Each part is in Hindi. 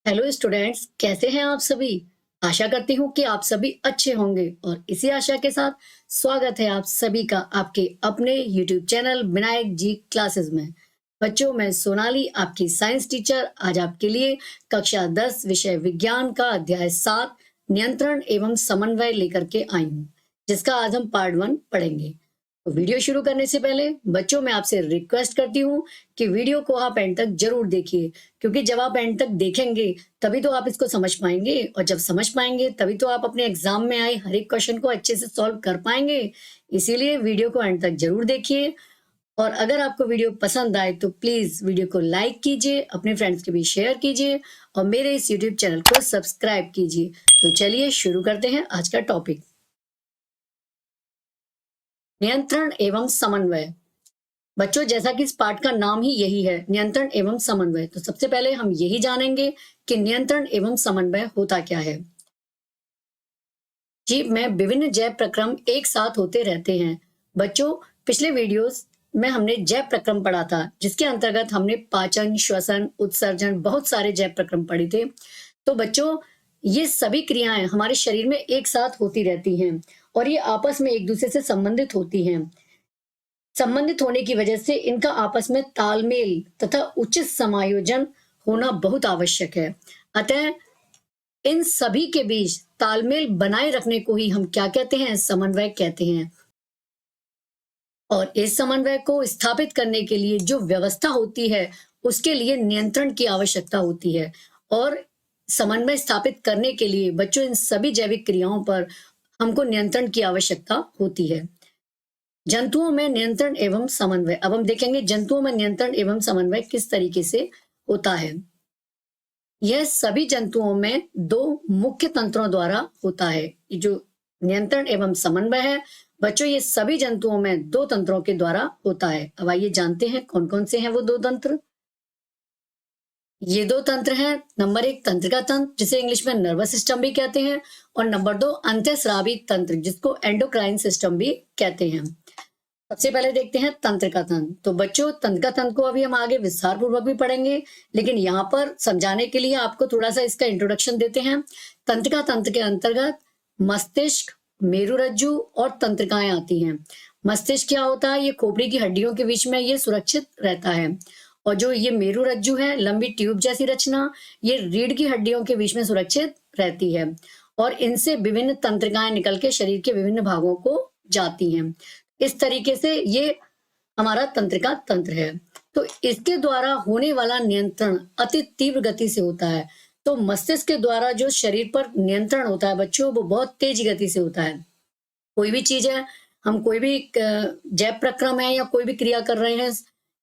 हेलो स्टूडेंट्स, कैसे हैं आप सभी। आशा करती हूँ कि आप सभी अच्छे होंगे और इसी आशा के साथ स्वागत है आप सभी का आपके अपने यूट्यूब चैनल विनायक जी क्लासेस में। बच्चों, मैं सोनाली आपकी साइंस टीचर आज आपके लिए कक्षा 10 विषय विज्ञान का अध्याय 7 नियंत्रण एवं समन्वय लेकर के आई हूँ, जिसका आज हम पार्ट 1 पढ़ेंगे। तो वीडियो शुरू करने से पहले बच्चों, मैं आपसे रिक्वेस्ट करती हूँ कि वीडियो को आप एंड तक जरूर देखिए, क्योंकि जब आप एंड तक देखेंगे तभी तो आप इसको समझ पाएंगे, और जब समझ पाएंगे तभी तो आप अपने एग्जाम में आए हर एक क्वेश्चन को अच्छे से सॉल्व कर पाएंगे। इसीलिए वीडियो को एंड तक जरूर देखिए। और अगर आपको वीडियो पसंद आए तो प्लीज वीडियो को लाइक कीजिए, अपने फ्रेंड्स के बीच शेयर कीजिए और मेरे इस यूट्यूब चैनल को सब्सक्राइब कीजिए। तो चलिए शुरू करते हैं आज का टॉपिक, नियंत्रण एवं समन्वय। बच्चों, जैसा कि इस पाठ का नाम ही यही है, नियंत्रण एवं समन्वय, तो सबसे पहले हम यही जानेंगे कि नियंत्रण एवं समन्वय होता क्या है। जीव में विभिन्न जैव प्रक्रम एक साथ होते रहते हैं। बच्चों, पिछले वीडियोस में हमने जैव प्रक्रम पढ़ा था, जिसके अंतर्गत हमने पाचन, श्वसन, उत्सर्जन, बहुत सारे जैव प्रक्रम पढ़े थे। तो बच्चों, ये सभी क्रियाएं हमारे शरीर में एक साथ होती रहती हैं और ये आपस में एक दूसरे से संबंधित होती हैं। संबंधित होने की वजह से इनका आपस में तालमेल तथा उचित समायोजन होना बहुत आवश्यक है। अतः इन सभी के बीच तालमेल बनाए रखने को ही हम क्या कहते हैं? समन्वय कहते हैं। और इस समन्वय को स्थापित करने के लिए जो व्यवस्था होती है, उसके लिए नियंत्रण की आवश्यकता होती है। और समन्वय स्थापित करने के लिए बच्चों, इन सभी जैविक क्रियाओं पर हमको नियंत्रण की आवश्यकता होती है। जंतुओं में नियंत्रण एवं समन्वय। अब हम देखेंगे जंतुओं में नियंत्रण एवं समन्वय किस तरीके से होता है। यह सभी जंतुओं में दो मुख्य तंत्रों द्वारा होता है। ये जो नियंत्रण एवं समन्वय है बच्चों, ये सभी जंतुओं में दो तंत्रों के द्वारा होता है। अब आइए जानते हैं कौन कौन से हैं वो दो तंत्र। ये दो तंत्र हैं, नंबर 1 तंत्रिका तंत्र, जिसे इंग्लिश में नर्वस सिस्टम भी कहते हैं, और नंबर 2 अंतःस्रावी तंत्र, जिसको एंडोक्राइन सिस्टम भी कहते हैं। सबसे पहले देखते हैं तंत्रिका तंत्र। तो बच्चों, तंत्रिका तंत्र को अभी हम आगे विस्तार पूर्वक भी पढ़ेंगे, लेकिन यहाँ पर समझाने के लिए आपको थोड़ा सा इसका इंट्रोडक्शन देते हैं। तंत्रिका तंत्र के अंतर्गत मस्तिष्क, मेरुरज्जु और तंत्रिकाएं आती हैं। मस्तिष्क क्या होता है? ये खोपड़ी की हड्डियों के बीच में ये सुरक्षित रहता है। और जो ये मेरुरज्जु है, लंबी ट्यूब जैसी रचना, ये रीढ़ की हड्डियों के बीच में सुरक्षित रहती है और इनसे विभिन्न तंत्रिकाएं निकल के शरीर के विभिन्न भागों को जाती हैं। इस तरीके से ये हमारा तंत्रिका तंत्र है। तो इसके द्वारा होने वाला नियंत्रण अति तीव्र गति से होता है। तो मस्तिष्क के द्वारा जो शरीर पर नियंत्रण होता है बच्चों, वो बहुत तेज गति से होता है। कोई भी चीज है, हम कोई भी जैव प्रक्रम है या कोई भी क्रिया कर रहे हैं,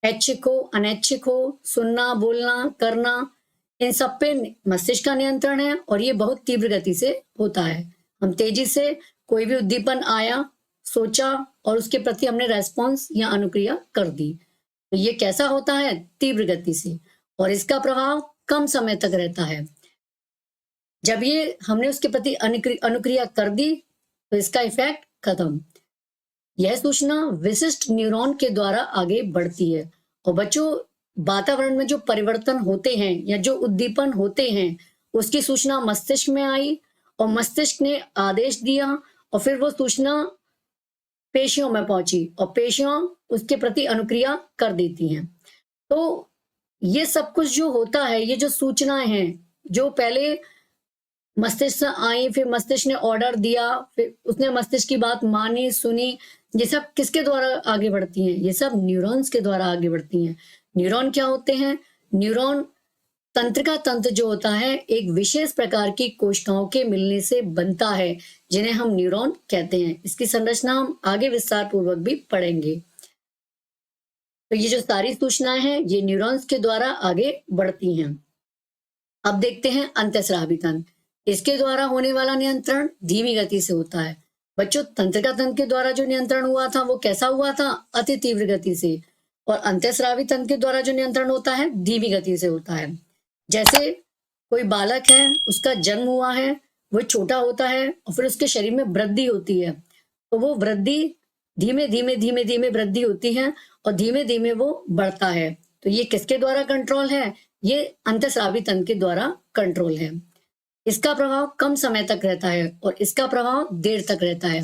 ऐच्छिक हो अनैच्छिक हो, सुनना, बोलना, करना, इन सब पे मस्तिष्क का नियंत्रण है और ये बहुत तीव्र गति से होता है। हम तेजी से कोई भी उद्दीपन आया, सोचा और उसके प्रति हमने रेस्पॉन्स या अनुक्रिया कर दी। तो ये कैसा होता है? तीव्र गति से, और इसका प्रभाव कम समय तक रहता है। जब ये हमने उसके प्रति अनुक्रिया कर दी तो इसका इफेक्ट खत्म। यह सूचना विशिष्ट न्यूरॉन के द्वारा आगे बढ़ती है। और बच्चों, वातावरण में जो परिवर्तन होते हैं या जो उद्दीपन होते हैं, उसकी सूचना मस्तिष्क में आई और मस्तिष्क ने आदेश दिया और फिर वो सूचना पेशियों में पहुंची और पेशियां उसके प्रति अनुक्रिया कर देती हैं। तो ये सब कुछ जो होता है, ये जो सूचनाएं हैं जो पहले मस्तिष्क से आई, फिर मस्तिष्क ने ऑर्डर दिया, फिर उसने मस्तिष्क की बात मानी, सुनी, ये सब किसके द्वारा आगे बढ़ती हैं? ये सब न्यूरॉन्स के द्वारा आगे बढ़ती हैं। न्यूरॉन क्या होते हैं? न्यूरॉन तंत्रिका तंत्र जो होता है, एक विशेष प्रकार की कोशिकाओं के मिलने से बनता है, जिन्हें हम न्यूरॉन कहते हैं। इसकी संरचना हम आगे विस्तार पूर्वक भी पढ़ेंगे। तो ये जो सारी सूचनाएं हैं, ये न्यूरॉन्स के द्वारा आगे बढ़ती हैं। अब देखते हैं अंतःस्रावी तंत्र। इसके द्वारा होने वाला नियंत्रण धीमी गति से होता है। बच्चों, तंत्रिका तंत्र के द्वारा जो नियंत्रण हुआ था वो कैसा हुआ था? अति तीव्र गति से। और अंतःस्रावी तंत्र के द्वारा जो नियंत्रण होता है, धीमी गति से होता है। जैसे कोई बालक है, उसका जन्म हुआ है, वो छोटा होता है और फिर उसके शरीर में वृद्धि होती है, तो वो वृद्धि धीमे धीमे धीमे धीमे वृद्धि होती है और धीमे धीमे वो बढ़ता है। तो ये किसके द्वारा कंट्रोल है? ये अंतःस्रावी तंत्र के द्वारा कंट्रोल है। इसका प्रभाव कम समय तक रहता है और इसका प्रभाव देर तक रहता है।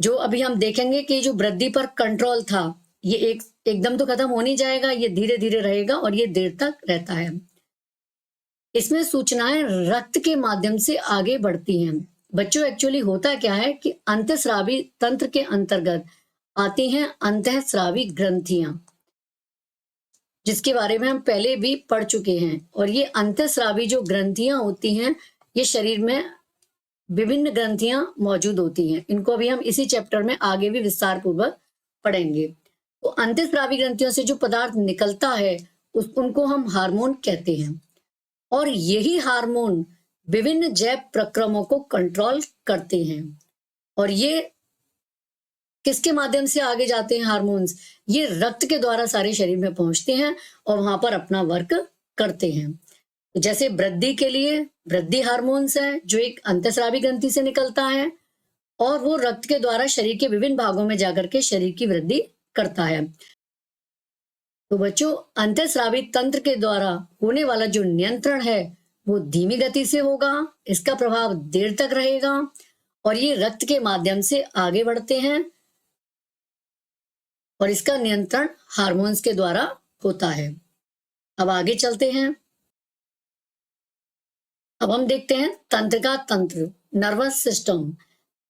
जो अभी हम देखेंगे कि जो वृद्धि पर कंट्रोल था, ये एकदम तो खत्म हो नहीं जाएगा, ये धीरे धीरे रहेगा और ये देर तक रहता है। इसमें सूचनाएं रक्त के माध्यम से आगे बढ़ती हैं। बच्चों, एक्चुअली होता क्या है कि अंतःस्रावी तंत्र के अंतर्गत आती हैं अंतःस्रावी ग्रंथियां, जिसके बारे में हम पहले भी पढ़ चुके हैं। और ये अंतःस्रावी जो ग्रंथियां होती हैं, ये शरीर में विभिन्न ग्रंथियां मौजूद होती हैं। इनको अभी हम इसी चैप्टर में आगे भी विस्तार पूर्वक पढ़ेंगे। तो अंतःस्रावी ग्रंथियों से जो पदार्थ निकलता है उनको हम हार्मोन कहते हैं, और यही हार्मोन विभिन्न जैव प्रक्रमों को कंट्रोल करते हैं। और ये किसके माध्यम से आगे जाते हैं हार्मोन्स? ये रक्त के द्वारा सारे शरीर में पहुंचते हैं और वहां पर अपना वर्क करते हैं। जैसे वृद्धि के लिए वृद्धि हार्मोन्स है जो एक अंतःस्रावी ग्रंथि से निकलता है, और वो रक्त के द्वारा शरीर के विभिन्न भागों में जाकर के शरीर की वृद्धि करता है। तो बच्चों, अंतःस्रावी तंत्र के द्वारा होने वाला जो नियंत्रण है वो धीमी गति से होगा, इसका प्रभाव देर तक रहेगा, और ये रक्त के माध्यम से आगे बढ़ते हैं, और इसका नियंत्रण हार्मोन्स के द्वारा होता है। अब आगे चलते हैं। अब हम देखते हैं तंत्रिका तंत्र, नर्वस सिस्टम।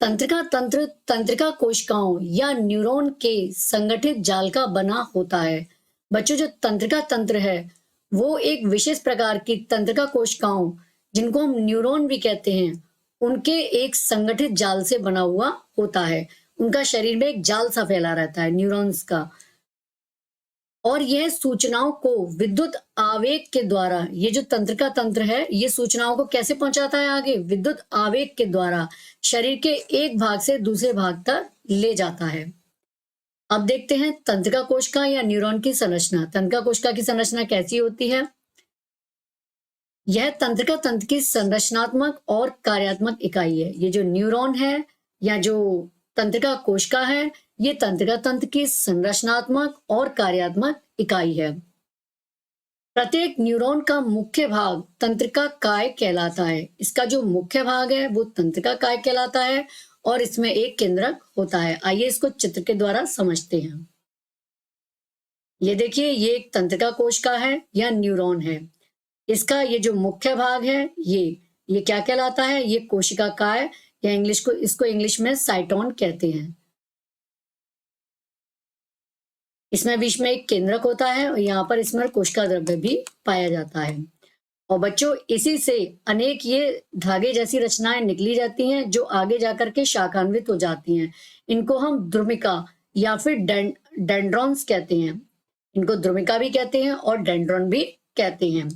तंत्रिका तंत्र तंत्रिका कोशिकाओं या न्यूरॉन के संगठित जाल का बना होता है। बच्चों, जो तंत्रिका तंत्र है वो एक विशेष प्रकार की तंत्रिका कोशिकाओं, जिनको हम न्यूरॉन भी कहते हैं, उनके एक संगठित जाल से बना हुआ होता है। उनका शरीर में एक जाल सा फैला रहता है न्यूरॉन्स का, और यह सूचनाओं को विद्युत आवेग के द्वारा, ये जो तंत्रिका तंत्र है ये सूचनाओं को कैसे पहुंचाता है आगे? विद्युत आवेग के द्वारा शरीर के एक भाग से दूसरे भाग तक ले जाता है। अब देखते हैं तंत्रिका कोशिका या न्यूरॉन की संरचना। तंत्रिका कोशिका की संरचना कैसी होती है? यह तंत्रिका तंत्र की संरचनात्मक और कार्यात्मक इकाई है। ये जो न्यूरॉन है या जो तंत्रिका कोशिका है, ये तंत्रिका तंत्र की संरचनात्मक और कार्यात्मक इकाई है। प्रत्येक न्यूरॉन का मुख्य भाग तंत्रिका काय कहलाता है। इसका जो मुख्य भाग है वो तंत्रिका काय कहलाता है, और इसमें एक केंद्रक होता है। आइए इसको चित्र के द्वारा समझते हैं। ये देखिए, ये एक तंत्रिका कोशिका है या न्यूरॉन है। इसका ये जो मुख्य भाग है ये क्या कहलाता है? ये कोशिका काय, या इसको इंग्लिश में साइटोन कहते हैं। इसमें बीच में एक केंद्रक होता है और यहाँ पर इसमें कोशिका द्रव्य भी पाया जाता है। और बच्चों, इसी से अनेक ये धागे जैसी रचनाएं निकली जाती हैं जो आगे जाकर के शाखान्वित हो जाती हैं। इनको हम द्रुमिका या फिर डेंड्रॉन्स कहते हैं। इनको द्रुमिका भी कहते हैं और डेंड्रॉन भी कहते हैं।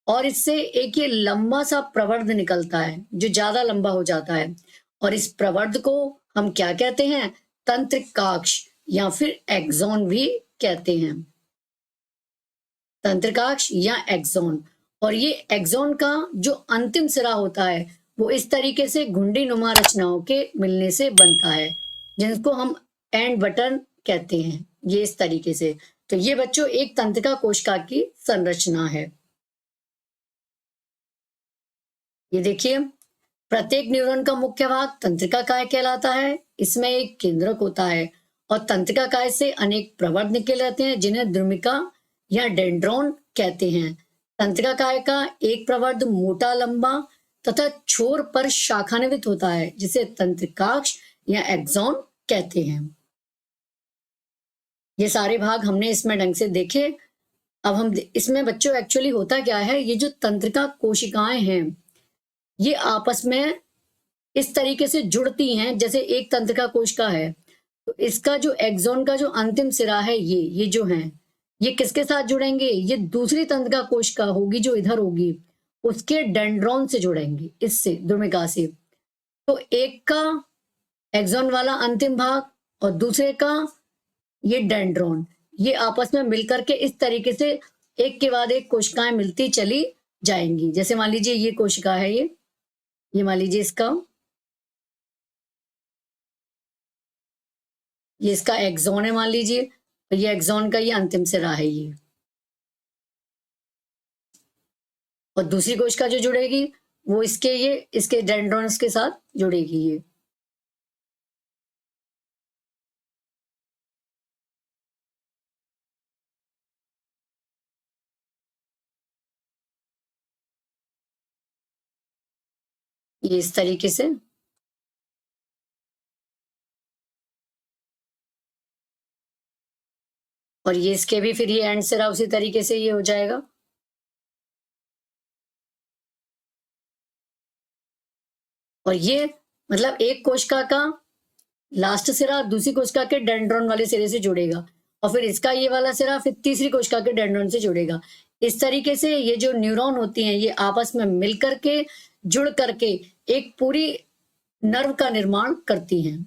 और इससे एक ये लंबा सा प्रवर्ध निकलता है जो ज्यादा लंबा हो जाता है, और इस प्रवर्ध को हम क्या कहते हैं? तंत्रिकाक्ष या फिर एक्सॉन भी कहते हैं। तंत्रिकाक्ष या एक्सॉन। और ये एक्सॉन का जो अंतिम सिरा होता है वो इस तरीके से घुंडी नुमा रचनाओं के मिलने से बनता है, जिनको हम एंड बटन कहते हैं। ये इस तरीके से। तो ये बच्चों एक तंत्रिका कोशिका की संरचना है। ये देखिए, प्रत्येक न्यूरॉन का मुख्य भाग तंत्रिका काय कहलाता है। इसमें एक केंद्रक होता है, और तंत्रिका काय से अनेक प्रवर्ध निकले रहते हैं जिन्हें द्रुमिका या डेंड्रॉन कहते हैं। तंत्रिका काय का एक प्रवर्ध मोटा लंबा तथा छोर पर शाखान्वित होता है, जिसे तंत्रिकाक्ष या एक्सॉन कहते हैं। ये सारे भाग हमने इसमें ढंग से देखे। अब हम इसमें बच्चों एक्चुअली होता क्या है, ये जो तंत्रिका कोशिकाएं हैं ये आपस में इस तरीके से जुड़ती हैं जैसे एक तंत्रिका कोशिका है। तो इसका जो एक्सॉन का जो अंतिम सिरा है ये जो है, ये किसके साथ जुड़ेंगे? ये दूसरी तंत्रिका कोशिका होगी जो इधर होगी, उसके डेंड्रॉन से जुड़ेंगे, इससे द्रुमिका से। तो एक का एक्सॉन वाला अंतिम भाग और दूसरे का ये डेंड्रॉन, ये आपस में मिलकर के इस तरीके से एक के बाद एक कोशिकाएं मिलती चली जाएंगी। जैसे मान लीजिए ये कोशिका है, ये मान लीजिए ये इसका एक्सॉन है मान लीजिए, और ये एक्सॉन का ये अंतिम सिरा है ये। और दूसरी कोशिका जो जुड़ेगी वो इसके डेंड्रॉन्स के साथ जुड़ेगी। ये इस तरीके से। और ये इसके भी फिर ये एंड सिरा उसी तरीके से ये हो जाएगा। और ये मतलब एक कोशिका का लास्ट सिरा दूसरी कोशिका के डेंड्रॉन वाले सिरे से जुड़ेगा, और फिर इसका ये वाला सिरा फिर तीसरी कोशिका के डेंड्रॉन से जुड़ेगा। इस तरीके से ये जो न्यूरॉन होती हैं ये आपस में मिल करके जुड़ करके एक पूरी नर्व का निर्माण करती हैं।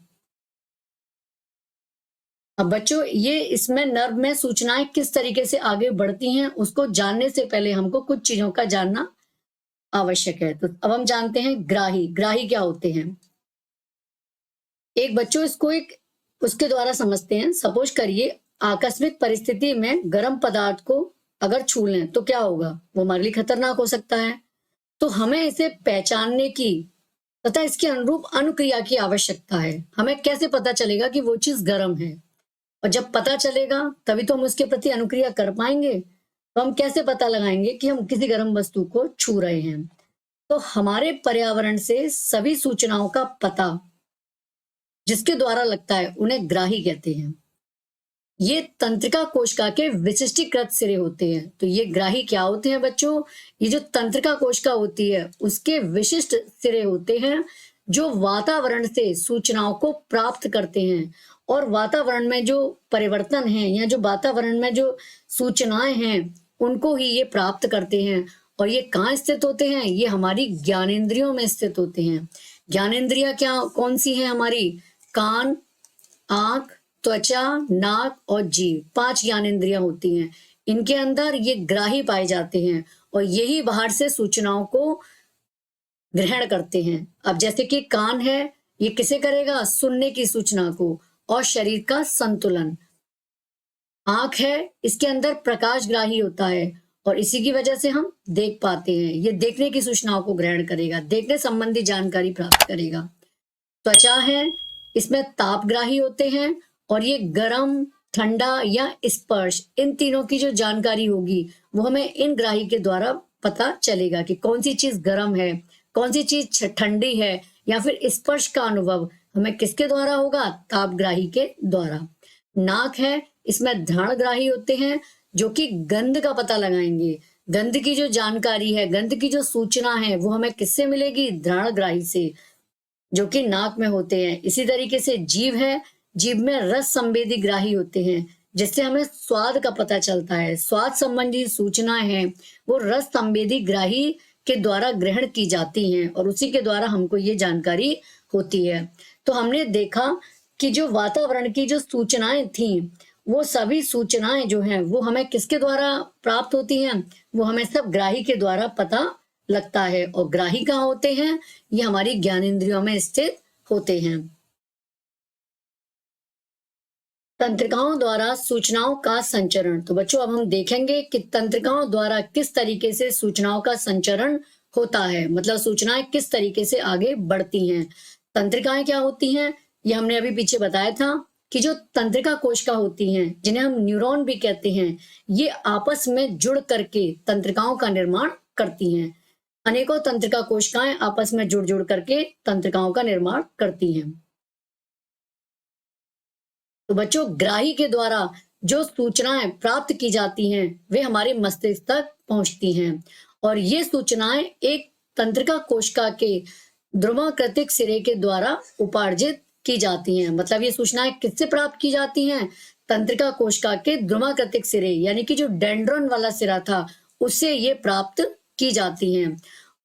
अब बच्चों ये इसमें नर्व में सूचनाएं किस तरीके से आगे बढ़ती हैं उसको जानने से पहले हमको कुछ चीजों का जानना आवश्यक है। तो अब हम जानते हैं ग्राही। ग्राही क्या होते हैं? एक बच्चों इसको एक उसके द्वारा समझते हैं। सपोज करिए आकस्मिक परिस्थिति में गर्म पदार्थ को अगर छू लें तो क्या होगा, वो हमारे लिए खतरनाक हो सकता है। तो हमें इसे पहचानने की तथा इसके अनुरूप अनुक्रिया की आवश्यकता है। हमें कैसे पता चलेगा कि वो चीज गर्म है? और जब पता चलेगा तभी तो हम उसके प्रति अनुक्रिया कर पाएंगे। तो हम कैसे पता लगाएंगे कि हम किसी गर्म वस्तु को छू रहे हैं? तो हमारे पर्यावरण से सभी सूचनाओं का पता जिसके द्वारा लगता है उन्हें ग्राही कहते हैं। ये तंत्रिका कोशिका के विशिष्टीकृत सिरे होते हैं। तो ये ग्राही क्या होते हैं बच्चों? ये जो तंत्रिका कोशिका होती है उसके विशिष्ट सिरे होते हैं जो वातावरण से सूचनाओं को प्राप्त करते हैं। और वातावरण में जो परिवर्तन है या जो वातावरण में जो सूचनाएं हैं उनको ही ये प्राप्त करते हैं। और ये कहाँ स्थित होते हैं? ये हमारी ज्ञानेंद्रियों में स्थित होते हैं। ज्ञानेंद्रियां क्या कौन सी हैं हमारी? कान, आंख, त्वचा, नाक और जीभ, 5 ज्ञानेंद्रियां होती हैं। इनके अंदर ये ग्राही पाए जाते हैं और यही बाहर से सूचनाओं को ग्रहण करते हैं। अब जैसे कि कान है, ये किसे करेगा? सुनने की सूचना को और शरीर का संतुलन। आंख है, इसके अंदर प्रकाश ग्राही होता है और इसी की वजह से हम देख पाते हैं। ये देखने की सूचनाओं को ग्रहण करेगा, देखने संबंधी जानकारी प्राप्त करेगा। त्वचा है, इसमें तापग्राही होते हैं और ये गर्म, ठंडा या स्पर्श, इन तीनों की जो जानकारी होगी वो हमें इन ग्राही के द्वारा पता चलेगा कि कौन सी चीज गर्म है, कौन सी चीज ठंडी है, या फिर स्पर्श का अनुभव हमें किसके द्वारा होगा? तापग्राही के द्वारा। नाक है, इसमें घ्राणग्राही होते हैं जो कि गंध का पता लगाएंगे। गंध की जो जानकारी है, गंध की जो सूचना है वो हमें किससे मिलेगी? घ्राणग्राही से, जो कि नाक में होते हैं। इसी तरीके से जीभ है, जीभ में रस संवेदी ग्राही होते हैं जिससे हमें स्वाद का पता चलता है। स्वाद संबंधी सूचनाएं हैं वो रस संवेदी ग्राही के द्वारा ग्रहण की जाती हैं और उसी के द्वारा हमको ये जानकारी होती है। तो हमने देखा कि जो वातावरण की जो सूचनाएं थी वो सभी सूचनाएं जो हैं वो हमें किसके द्वारा प्राप्त होती हैं? वो हमें सब ग्राही के द्वारा पता लगता है। और ग्राही कहाँ होते हैं? ये हमारी ज्ञानेंद्रियों में स्थित होते हैं। तंत्रिकाओं द्वारा सूचनाओं का संचरण। तो बच्चों अब हम देखेंगे कि तंत्रिकाओं द्वारा किस तरीके से सूचनाओं का संचरण होता है, मतलब सूचनाएं किस तरीके से आगे बढ़ती हैं। तंत्रिकाएं क्या होती हैं ये हमने अभी पीछे बताया था कि जो तंत्रिका कोशिका होती हैं जिन्हें हम न्यूरॉन भी कहते हैं, ये आपस में जुड़ करके तंत्रिकाओं का निर्माण करती हैं। अनेकों तंत्रिका कोशिकाएं आपस में जुड़ जुड़ करके तंत्रिकाओं का निर्माण करती हैं। तो बच्चों ग्राही के द्वारा जो सूचनाएं प्राप्त की जाती हैं वे हमारे मस्तिष्क तक पहुंचती हैं और ये सूचनाएं एक तंत्रिका कोशिका के ध्रुवाकृतिक सिरे के द्वारा उपार्जित की जाती हैं। मतलब ये सूचनाएं किससे प्राप्त की जाती हैं? तंत्रिका कोशिका के ध्रुवाकृतिक सिरे यानी कि जो डेंड्रॉन वाला सिरा था उससे ये प्राप्त की जाती हैं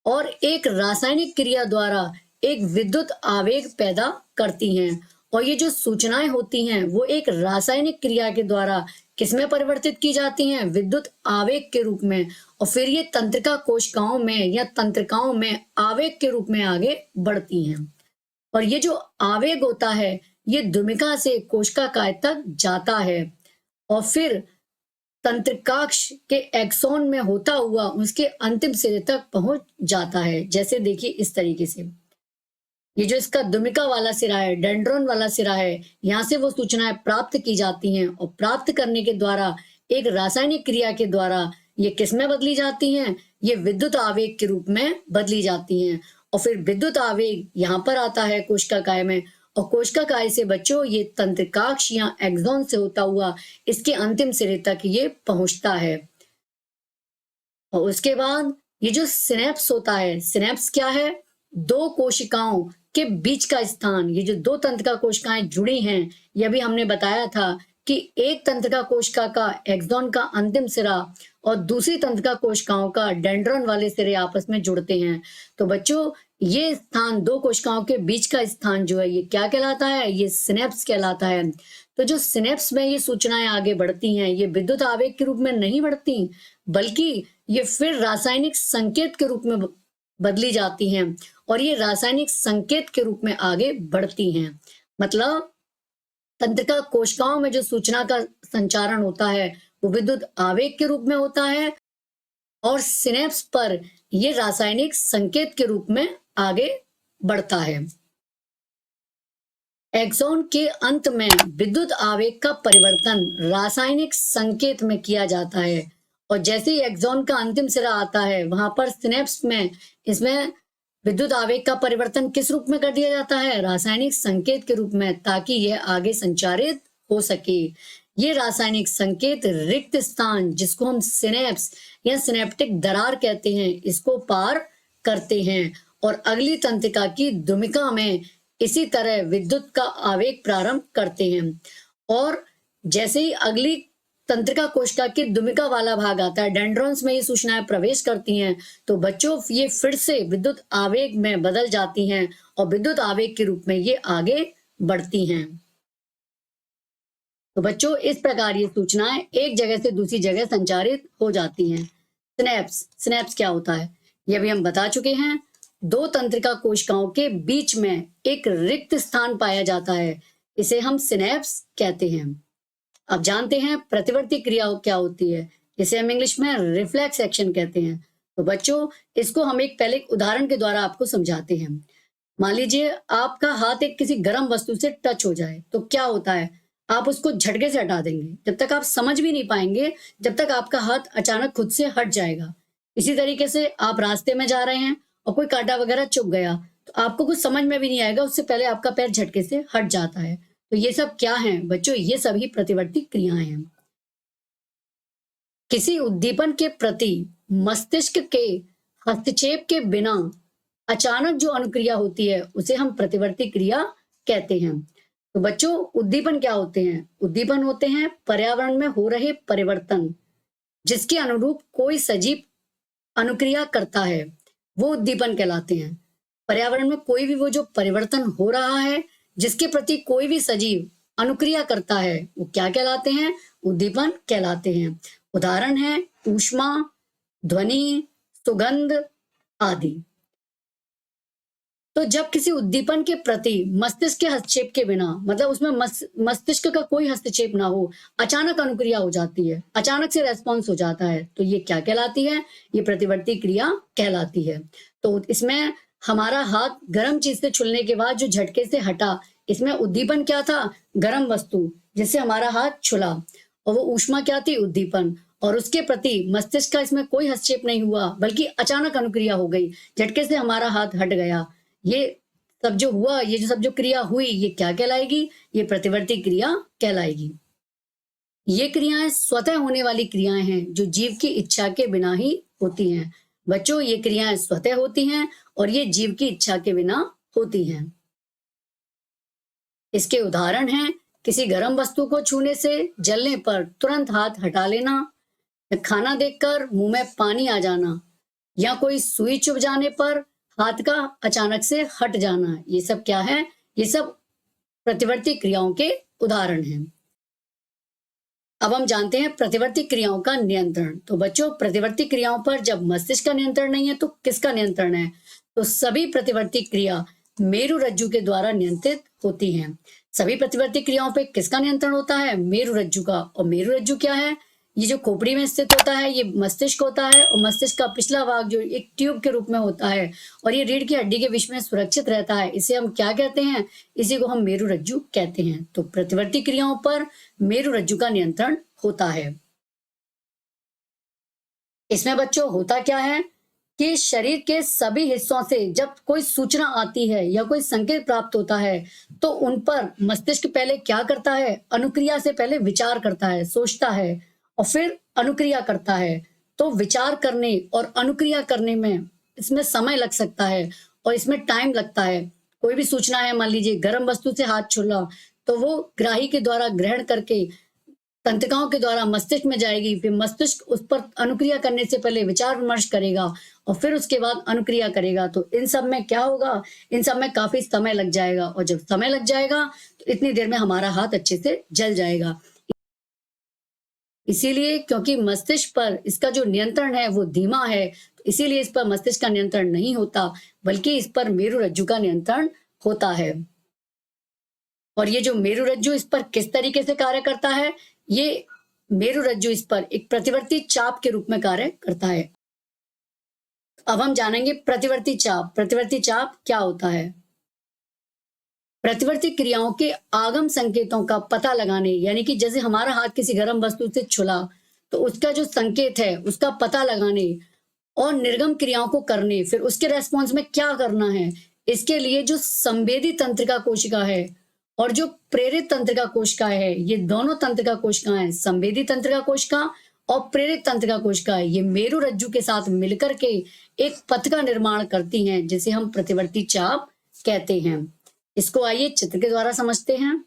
और एक रासायनिक क्रिया द्वारा एक विद्युत आवेग पैदा करती हैं। और ये जो सूचनाएं होती हैं वो एक रासायनिक क्रिया के द्वारा किसमें परिवर्तित की जाती हैं? विद्युत आवेग के रूप में। और फिर ये तंत्रिका कोशिकाओं में या तंत्रिकाओं में आवेग के रूप में आगे बढ़ती हैं। और ये जो आवेग होता है ये द्विमिका से कोशिका काय तक जाता है और फिर तंत्रिकाक्ष के एक्सोन में होता हुआ उसके अंतिम सिरे तक पहुंच जाता है। जैसे देखिए इस तरीके से, ये जो इसका दुमिका वाला सिरा है, डेंड्रॉन वाला सिरा है, यहाँ से वो सूचनाएं प्राप्त की जाती हैं और प्राप्त करने के द्वारा एक रासायनिक क्रिया के द्वारा ये किस में बदली जाती हैं, ये विद्युत आवेग के रूप में बदली जाती हैं। और फिर विद्युत आवेग यहाँ पर आता है कोशिकाकाय में, और कोशिकाकाय से बच्चों ये तंत्रिकाक्ष या एक्सॉन से होता हुआ इसके अंतिम सिरे तक ये पहुंचता है। और उसके बाद ये जो सिनेप्स होता है, सिनेप्स क्या है, दो कोशिकाओं के बीच का स्थान। ये जो दो तंत्रिका कोशिकाएं जुड़ी हैं, ये भी हमने बताया था कि एक तंत्रिका कोशिका का एक्सॉन का अंतिम सिरा और दूसरी तंत्रिका कोशिकाओं का डेंड्रॉन वाले सिरे आपस में जुड़ते हैं। तो बच्चों ये स्थान, दो कोशिकाओं के बीच का स्थान जो है, ये क्या कहलाता है, ये सिनेप्स कहलाता है। तो जो सिनेप्स में ये सूचनाएं आगे बढ़ती हैं, ये विद्युत आवेग के रूप में नहीं बढ़ती, बल्कि ये फिर रासायनिक संकेत के रूप में बदली जाती हैं और ये रासायनिक संकेत के रूप में आगे बढ़ती हैं। मतलब तंत्रिका कोशिकाओं में जो सूचना का संचारण होता है वो विद्युत आवेग के रूप में होता है और सिनेप्स पर ये रासायनिक संकेत के रूप में आगे बढ़ता है। एक्सॉन के अंत में विद्युत आवेग का परिवर्तन रासायनिक संकेत में किया जाता है और जैसे ही एक्सॉन का अंतिम सिरा आता है, वहां पर सिनेप्स में इसमें विद्युत आवेग का परिवर्तन किस रूप में कर दिया जाता है, रासायनिक संकेत के रूप में, ताकि यह आगे संचारित हो सके। ये रासायनिक संकेत रिक्त स्थान, जिसको हम सिनेप्स या सिनेप्टिक दरार कहते हैं, इसको पार करते हैं और अगली तंत्रिका की दुमिका में इसी तरह विद्युत का आवेग प्रारंभ करते हैं। और जैसे ही अगली तंत्रिका कोशिका की दुमिका वाला भाग आता है, डेंड्रॉन्स में ये सूचनाएं प्रवेश करती हैं, तो बच्चों ये फिर से विद्युत आवेग में बदल जाती हैं और विद्युत आवेग के रूप में ये आगे बढ़ती हैं। तो बच्चों इस प्रकार ये सूचनाएं एक जगह से दूसरी जगह संचारित हो जाती हैं। सिनेप्स क्या होता है ये भी हम बता चुके हैं। दो तंत्रिका कोशिकाओं के बीच में एक रिक्त स्थान पाया जाता है, इसे हम सिनेप्स कहते हैं। अब जानते हैं प्रतिवर्ती क्रिया क्या होती है, जिसे हम इंग्लिश में रिफ्लेक्स एक्शन कहते हैं। तो बच्चों इसको हम पहले एक उदाहरण के द्वारा आपको समझाते हैं। मान लीजिए आपका हाथ एक किसी गर्म वस्तु से टच हो जाए, तो क्या होता है, आप उसको झटके से हटा देंगे। जब तक आप समझ भी नहीं पाएंगे, जब तक आपका हाथ अचानक खुद से हट जाएगा। इसी तरीके से आप रास्ते में जा रहे हैं और कोई कांटा वगैरह चुभ गया, तो आपको कुछ समझ में भी नहीं आएगा, उससे पहले आपका पैर झटके से हट जाता है। तो ये सब क्या है बच्चों, ये सभी प्रतिवर्ती क्रियाएं हैं। किसी उद्दीपन के प्रति मस्तिष्क के हस्तक्षेप के बिना अचानक जो अनुक्रिया होती है उसे हम प्रतिवर्ती क्रिया कहते हैं। तो बच्चों उद्दीपन क्या होते हैं, उद्दीपन होते हैं पर्यावरण में हो रहे परिवर्तन जिसके अनुरूप कोई सजीव अनुक्रिया करता है, वो उद्दीपन कहलाते हैं। पर्यावरण में कोई भी वो जो परिवर्तन हो रहा है जिसके प्रति कोई भी सजीव अनुक्रिया करता है, वो क्या कहलाते हैं, उद्दीपन कहलाते हैं। उदाहरण है ऊष्मा, ध्वनि, सुगंध आदि। तो जब किसी उद्दीपन के प्रति मस्तिष्क के हस्तक्षेप के बिना, मतलब उसमें मस्तिष्क का कोई हस्तक्षेप ना हो, अचानक अनुक्रिया हो जाती है, अचानक से रेस्पॉन्स हो जाता है, तो ये क्या कहलाती है, ये प्रतिवर्ती क्रिया कहलाती है। तो इसमें हमारा हाथ गर्म चीज से छूलने के बाद जो झटके से हटा, इसमें उद्दीपन क्या था, गर्म वस्तु जिससे हमारा हाथ छुला, और वो ऊष्मा क्या थी, उद्दीपन, और उसके प्रति मस्तिष्क का इसमें कोई हस्तक्षेप नहीं हुआ, बल्कि अचानक अनुक्रिया हो गई, झटके से हमारा हाथ हट गया। ये सब जो हुआ, ये जो सब जो क्रिया हुई, ये क्या कहलाएगी, ये प्रतिवर्ती क्रिया कहलाएगी। ये क्रियाएं स्वतः होने वाली क्रियाएं हैं जो जीव की इच्छा के बिना ही होती हैं। बच्चों ये क्रियाएं स्वतः होती हैं और ये जीव की इच्छा के बिना होती हैं। इसके उदाहरण हैं किसी गर्म वस्तु को छूने से जलने पर तुरंत हाथ हटा लेना, खाना देखकर मुंह में पानी आ जाना, या कोई सुई चुभ जाने पर हाथ का अचानक से हट जाना। ये सब क्या है, ये सब प्रतिवर्ती क्रियाओं के उदाहरण हैं। अब हम जानते हैं प्रतिवर्ती क्रियाओं का नियंत्रण। तो बच्चों प्रतिवर्ती क्रियाओं पर जब मस्तिष्क का नियंत्रण नहीं है तो किसका नियंत्रण है, तो सभी प्रतिवर्ती क्रिया मेरुरज्जु के द्वारा नियंत्रित होती हैं। सभी प्रतिवर्ती क्रियाओं पे किसका नियंत्रण होता है, मेरुरज्जु का। और मेरुरज्जु क्या है, ये जो खोपड़ी में स्थित होता है ये मस्तिष्क होता है, और मस्तिष्क का पिछला भाग जो एक ट्यूब के रूप में होता है और ये रीढ़ की हड्डी के बीच में सुरक्षित रहता है। इसे हम क्या कहते हैं? इसी को हम मेरुरज्जु कहते हैं। तो प्रतिवर्ती क्रियाओं पर मेरुरज्जु का नियंत्रण होता है। इसमें बच्चों होता क्या है कि शरीर के सभी हिस्सों से जब कोई सूचना आती है या कोई संकेत प्राप्त होता है तो उन पर मस्तिष्क पहले क्या करता है? अनुक्रिया से पहले विचार करता है, सोचता है और फिर अनुक्रिया करता है। तो विचार करने और अनुक्रिया करने में इसमें समय लग सकता है और इसमें टाइम लगता है। कोई भी सूचना है, मान लीजिए गर्म वस्तु से हाथ छुला, तो वो ग्राही के द्वारा ग्रहण करके तंत्रिकाओं के द्वारा मस्तिष्क में जाएगी, फिर मस्तिष्क उस पर अनुक्रिया करने से पहले विचार विमर्श करेगा और फिर उसके बाद अनुक्रिया करेगा। तो इन सब में क्या होगा? इन सब में काफी समय लग जाएगा, और जब समय लग जाएगा तो इतनी देर में हमारा हाथ अच्छे से जल जाएगा। इसीलिए क्योंकि मस्तिष्क पर इसका जो नियंत्रण है वो धीमा है, तो इसीलिए इस पर मस्तिष्क का नियंत्रण नहीं होता, बल्कि इस पर मेरुरज्जु का नियंत्रण होता है। और ये जो मेरुरज्जु इस पर किस तरीके से कार्य करता है? ये मेरुरज्जु इस पर एक प्रतिवर्ती चाप के रूप में कार्य करता है। अब हम जानेंगे प्रतिवर्ती चाप। प्रतिवर्ती चाप क्या होता है? प्रतिवर्ती क्रियाओं के आगम संकेतों का पता लगाने, यानी कि जैसे हमारा हाथ किसी गर्म वस्तु से छुला तो उसका जो संकेत है उसका पता लगाने और निर्गम क्रियाओं को करने, फिर उसके रेस्पॉन्स में क्या करना है, इसके लिए जो संवेदी तंत्रिका कोशिका है और जो प्रेरित तंत्रिका कोशिका है, ये दोनों तंत्रिका कोशिकाएं, संवेदी तंत्रिका कोशिका और प्रेरित तंत्रिका कोशिका, ये मेरुरज्जु के साथ मिलकर के एक पथ का निर्माण करती हैं, जिसे हम प्रतिवर्ती चाप कहते हैं। इसको आइए चित्र के द्वारा समझते हैं।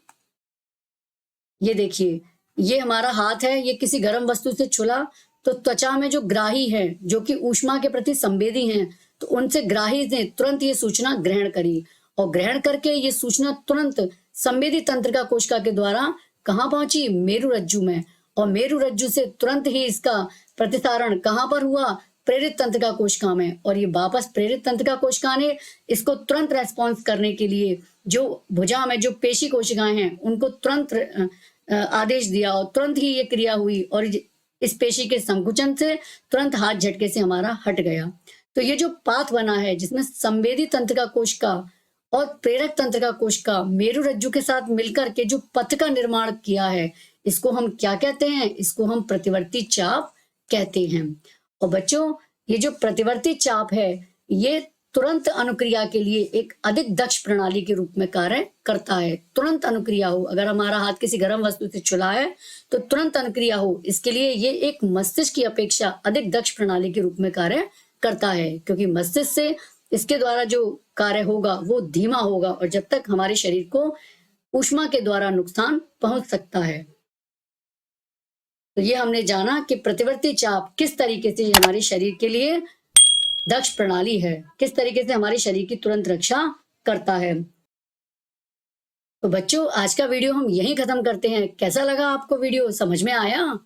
ये देखिए, ये हमारा हाथ है, ये किसी गर्म वस्तु से छुला तो त्वचा में जो ग्राही है, जो कि ऊष्मा के प्रति संवेदी हैं, तो उनसे ग्राही ने तुरंत ये सूचना ग्रहण करी और ग्रहण करके ये सूचना तुरंत संवेदी तंत्रिका कोशिका के द्वारा कहाँ पहुंची? मेरुरज्जु में। और मेरुरज्जु से तुरंत ही इसका प्रतिसारण कहाँ पर हुआ? प्रेरित तंत्रिका कोशिका में। और ये वापस प्रेरित तंत्रिका कोशिका ने इसको तुरंत रेस्पॉन्स करने के लिए जो भुजा में जो पेशी कोशिकाएं हैं उनको तुरंत आदेश दिया और तुरंत ही ये क्रिया हुई और इस पेशी के संकुचन से तुरंत हाथ झटके से हमारा हट गया। तो ये जो पाथ बना है जिसमें संवेदी तंत्रिका कोशिका और प्रेरक तंत्रिका कोशिका मेरुरज्जु के साथ मिलकर के जो पथ का निर्माण किया है, इसको हम क्या कहते हैं? इसको हम प्रतिवर्ती चाप कहते हैं। और बच्चों, ये जो प्रतिवर्ती चाप है ये तुरंत अनुक्रिया के लिए एक अधिक दक्ष प्रणाली के रूप में कार्य करता है। तुरंत अनुक्रिया हो, अगर हमारा हाथ किसी गर्म वस्तु से छुला है तो तुरंत अनुक्रिया हो, इसके लिए ये एक मस्तिष्क की अपेक्षा अधिक दक्ष प्रणाली के रूप में कार्य करता है, क्योंकि मस्तिष्क से इसके द्वारा जो कार्य होगा वो धीमा होगा और जब तक हमारे शरीर को ऊष्मा के द्वारा नुकसान पहुंच सकता है। तो ये हमने जाना कि प्रतिवर्ती चाप किस तरीके से हमारे शरीर के लिए दक्ष प्रणाली है, किस तरीके से हमारे शरीर की तुरंत रक्षा करता है। तो बच्चों, आज का वीडियो हम यहीं खत्म करते हैं। कैसा लगा आपको वीडियो? समझ में आया?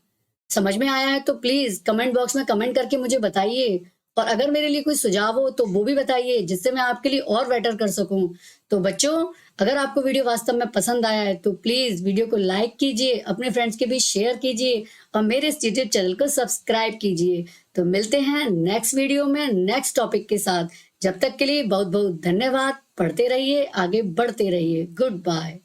समझ में आया है तो प्लीज कमेंट बॉक्स में कमेंट करके मुझे बताइए, और अगर मेरे लिए कोई सुझाव हो तो वो भी बताइए, जिससे मैं आपके लिए और बेटर कर सकूं। तो बच्चों, अगर आपको वीडियो वास्तव में पसंद आया है तो प्लीज वीडियो को लाइक कीजिए, अपने फ्रेंड्स के बीच शेयर कीजिए और मेरे इस यूट्यूब चैनल को सब्सक्राइब कीजिए। तो मिलते हैं नेक्स्ट वीडियो में नेक्स्ट टॉपिक के साथ। जब तक के लिए बहुत बहुत धन्यवाद। पढ़ते रहिए, आगे बढ़ते रहिए। Good bye.